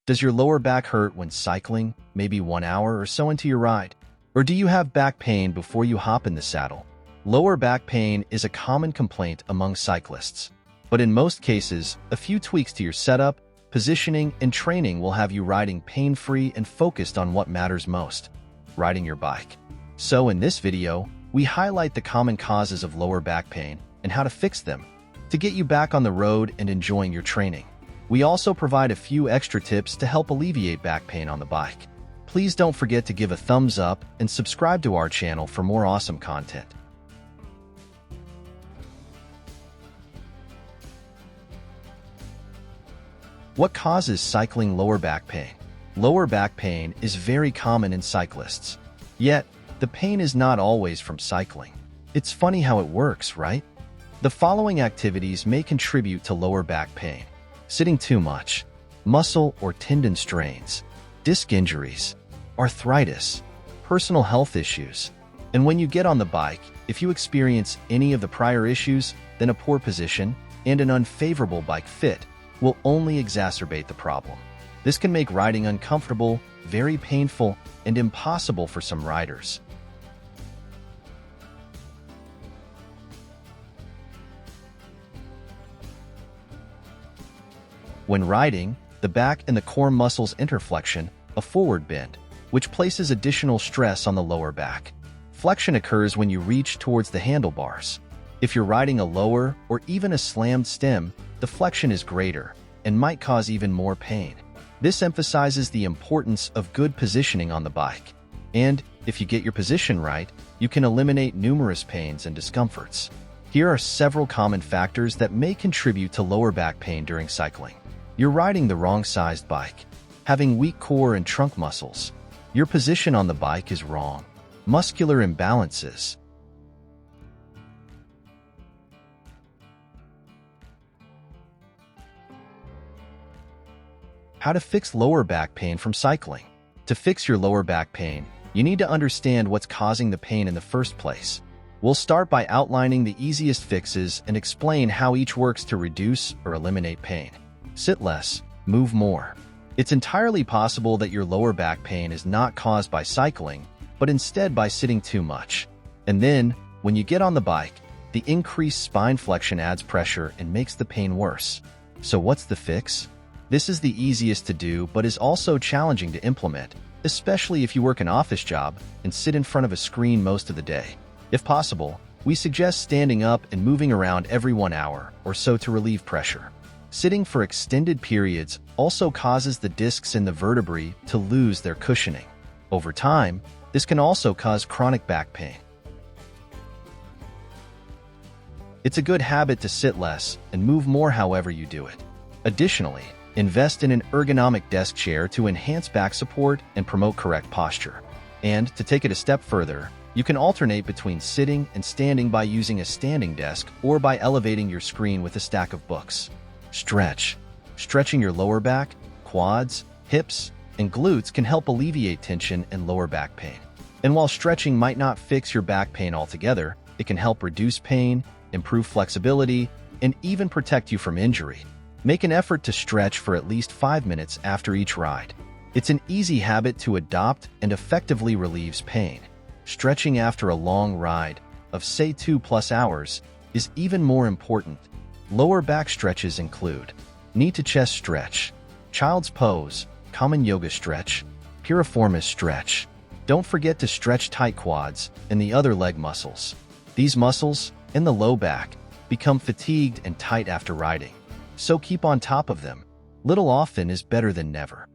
Does your lower back hurt when cycling, maybe 1 hour or so into your ride? Or do you have back pain before you hop in the saddle? Lower back pain is a common complaint among cyclists. But in most cases, a few tweaks to your setup, positioning, and training will have you riding pain-free and focused on what matters most: riding your bike. So in this video, we highlight the common causes of lower back pain and how to fix them to get you back on the road and enjoying your training. We also provide a few extra tips to help alleviate back pain on the bike. Please don't forget to give a thumbs up and subscribe to our channel for more awesome content. What causes cycling lower back pain? Lower back pain is very common in cyclists. Yet, the pain is not always from cycling. It's funny how it works, right? The following activities may contribute to lower back pain: sitting too much, muscle or tendon strains, disc injuries, arthritis, personal health issues. And when you get on the bike, if you experience any of the prior issues, then a poor position and an unfavorable bike fit will only exacerbate the problem. This can make riding uncomfortable, very painful, and impossible for some riders. When riding, the back and the core muscles interflexion, a forward bend, which places additional stress on the lower back. Flexion occurs when you reach towards the handlebars. If you're riding a lower or even a slammed stem, the flexion is greater and might cause even more pain. This emphasizes the importance of good positioning on the bike. And if you get your position right, you can eliminate numerous pains and discomforts. Here are several common factors that may contribute to lower back pain during cycling. You're riding the wrong-sized bike. Having weak core and trunk muscles. Your position on the bike is wrong. Muscular imbalances. How to fix lower back pain from cycling. To fix your lower back pain, you need to understand what's causing the pain in the first place. We'll start by outlining the easiest fixes and explain how each works to reduce or eliminate pain. Sit less, move more. It's entirely possible that your lower back pain is not caused by cycling, but instead by sitting too much. And then, when you get on the bike, the increased spine flexion adds pressure and makes the pain worse. So what's the fix? This is the easiest to do, but is also challenging to implement, especially if you work an office job and sit in front of a screen most of the day. If possible, we suggest standing up and moving around every 1 hour or so to relieve pressure. Sitting for extended periods also causes the discs in the vertebrae to lose their cushioning. Over time, this can also cause chronic back pain. It's a good habit to sit less and move more however you do it. Additionally, invest in an ergonomic desk chair to enhance back support and promote correct posture. And to take it a step further, you can alternate between sitting and standing by using a standing desk or by elevating your screen with a stack of books. Stretch. Stretching your lower back, quads, hips, and glutes can help alleviate tension and lower back pain. And while stretching might not fix your back pain altogether, it can help reduce pain, improve flexibility, and even protect you from injury. Make an effort to stretch for at least 5 minutes after each ride. It's an easy habit to adopt and effectively relieves pain. Stretching after a long ride of, say, 2+ hours is even more important. Lower back stretches include knee to chest stretch, child's pose, common yoga stretch, piriformis stretch. Don't forget to stretch tight quads and the other leg muscles. These muscles and the low back become fatigued and tight after riding, so keep on top of them. Little often is better than never.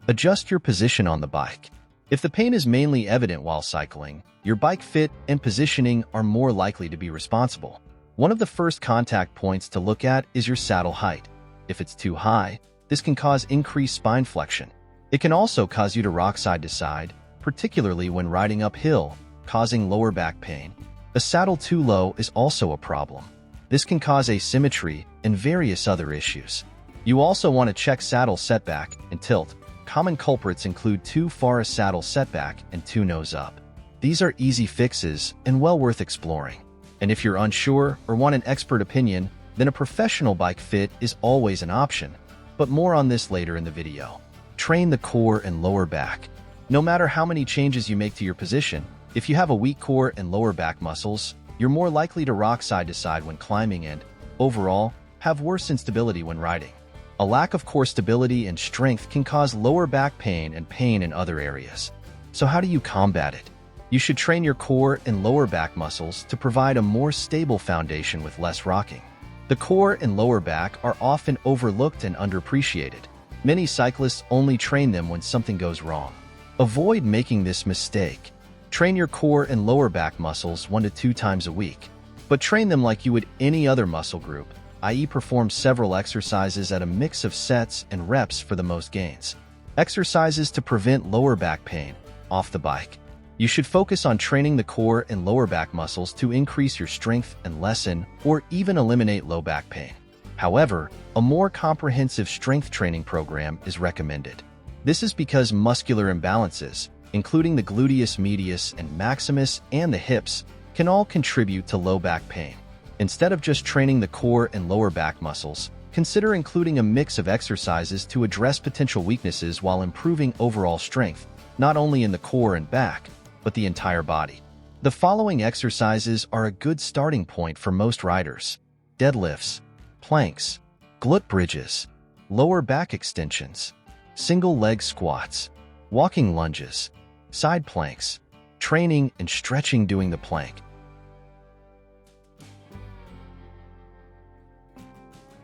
Adjust your position on the bike. If the pain is mainly evident while cycling, your bike fit and positioning are more likely to be responsible. One of the first contact points to look at is your saddle height. If it's too high, this can cause increased spine flexion. It can also cause you to rock side to side, particularly when riding uphill, causing lower back pain. A saddle too low is also a problem. This can cause asymmetry and various other issues. You also want to check saddle setback and tilt. Common culprits include too far a saddle setback and too nose up. These are easy fixes and well worth exploring. And if you're unsure or want an expert opinion, then a professional bike fit is always an option. But more on this later in the video. Train the core and lower back. No matter how many changes you make to your position, if you have a weak core and lower back muscles, you're more likely to rock side to side when climbing and, overall, have worse instability when riding. A lack of core stability and strength can cause lower back pain and pain in other areas. So how do you combat it? You should train your core and lower back muscles to provide a more stable foundation with less rocking. The core and lower back are often overlooked and underappreciated. Many cyclists only train them when something goes wrong. Avoid making this mistake. Train your core and lower back muscles 1 to 2 times a week, but train them like you would any other muscle group, i.e. perform several exercises at a mix of sets and reps for the most gains. Exercises to prevent lower back pain off the bike. You should focus on training the core and lower back muscles to increase your strength and lessen or even eliminate low back pain. However, a more comprehensive strength training program is recommended. This is because muscular imbalances, including the gluteus medius and maximus and the hips, can all contribute to low back pain. Instead of just training the core and lower back muscles, consider including a mix of exercises to address potential weaknesses while improving overall strength, not only in the core and back, but the entire body. The following exercises are a good starting point for most riders: deadlifts, planks, glute bridges, lower back extensions, single leg squats, walking lunges, side planks, training and stretching doing the plank.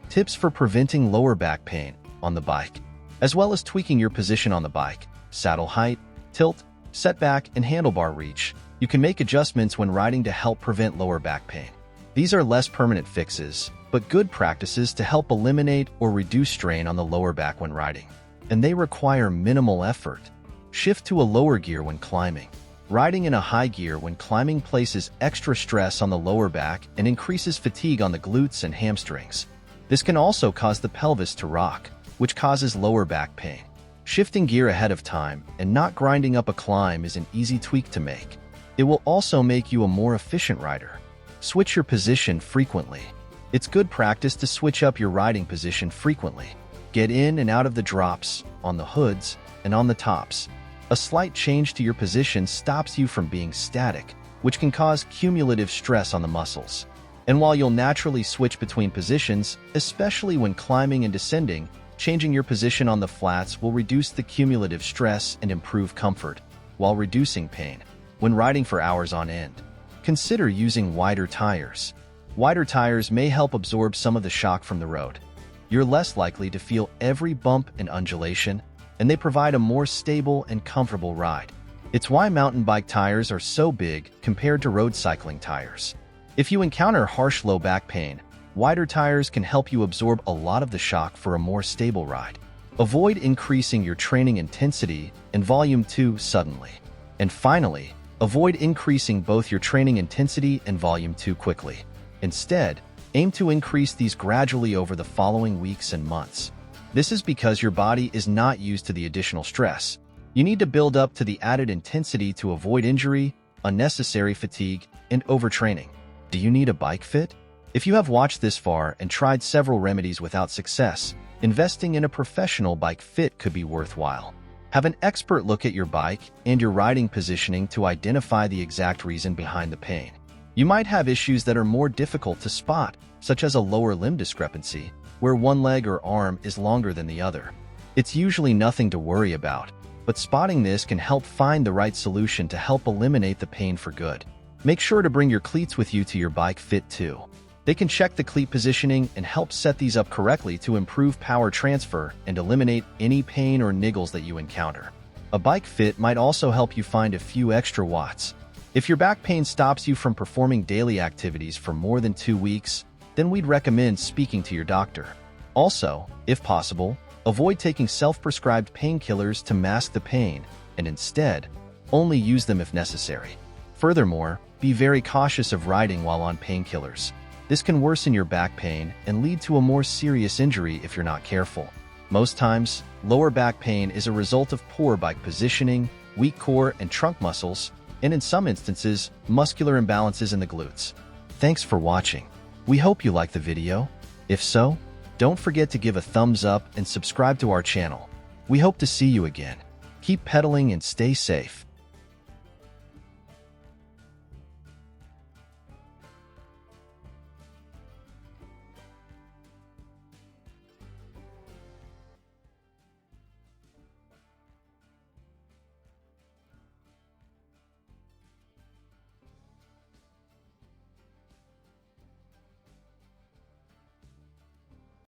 Tips for preventing lower back pain on the bike, as well as tweaking your position on the bike, saddle height, tilt, setback, and handlebar reach. You can make adjustments when riding to help prevent lower back pain. These are less permanent fixes, but good practices to help eliminate or reduce strain on the lower back when riding. And they require minimal effort. Shift to a lower gear when climbing. Riding in a high gear when climbing places extra stress on the lower back and increases fatigue on the glutes and hamstrings. This can also cause the pelvis to rock, which causes lower back pain. Shifting gear ahead of time and not grinding up a climb is an easy tweak to make. It will also make you a more efficient rider. Switch your position frequently. It's good practice to switch up your riding position frequently. Get in and out of the drops, on the hoods, and on the tops. A slight change to your position stops you from being static, which can cause cumulative stress on the muscles. And while you'll naturally switch between positions, especially when climbing and descending, changing your position on the flats will reduce the cumulative stress and improve comfort, while reducing pain. When riding for hours on end, consider using wider tires. Wider tires may help absorb some of the shock from the road. You're less likely to feel every bump and undulation, and they provide a more stable and comfortable ride. It's why mountain bike tires are so big compared to road cycling tires. If you encounter harsh low back pain, wider tires can help you absorb a lot of the shock for a more stable ride. Avoid increasing your training intensity and volume too suddenly. And finally, avoid increasing both your training intensity and volume too quickly. Instead, aim to increase these gradually over the following weeks and months. This is because your body is not used to the additional stress. You need to build up to the added intensity to avoid injury, unnecessary fatigue, and overtraining. Do you need a bike fit? If you have watched this far and tried several remedies without success, investing in a professional bike fit could be worthwhile. Have an expert look at your bike and your riding positioning to identify the exact reason behind the pain. You might have issues that are more difficult to spot, such as a lower limb discrepancy, where one leg or arm is longer than the other. It's usually nothing to worry about, but spotting this can help find the right solution to help eliminate the pain for good. Make sure to bring your cleats with you to your bike fit too. They can check the cleat positioning and help set these up correctly to improve power transfer and eliminate any pain or niggles that you encounter. A bike fit might also help you find a few extra watts. If your back pain stops you from performing daily activities for more than 2 weeks, then we'd recommend speaking to your doctor. Also, if possible, avoid taking self-prescribed painkillers to mask the pain, and instead, only use them if necessary. Furthermore, be very cautious of riding while on painkillers. This can worsen your back pain and lead to a more serious injury if you're not careful. Most times, lower back pain is a result of poor bike positioning, weak core and trunk muscles, and in some instances, muscular imbalances in the glutes. Thanks for watching. We hope you liked the video. If so, Don't forget to give a thumbs up and subscribe to our channel. We hope to see you again. Keep pedaling and stay safe.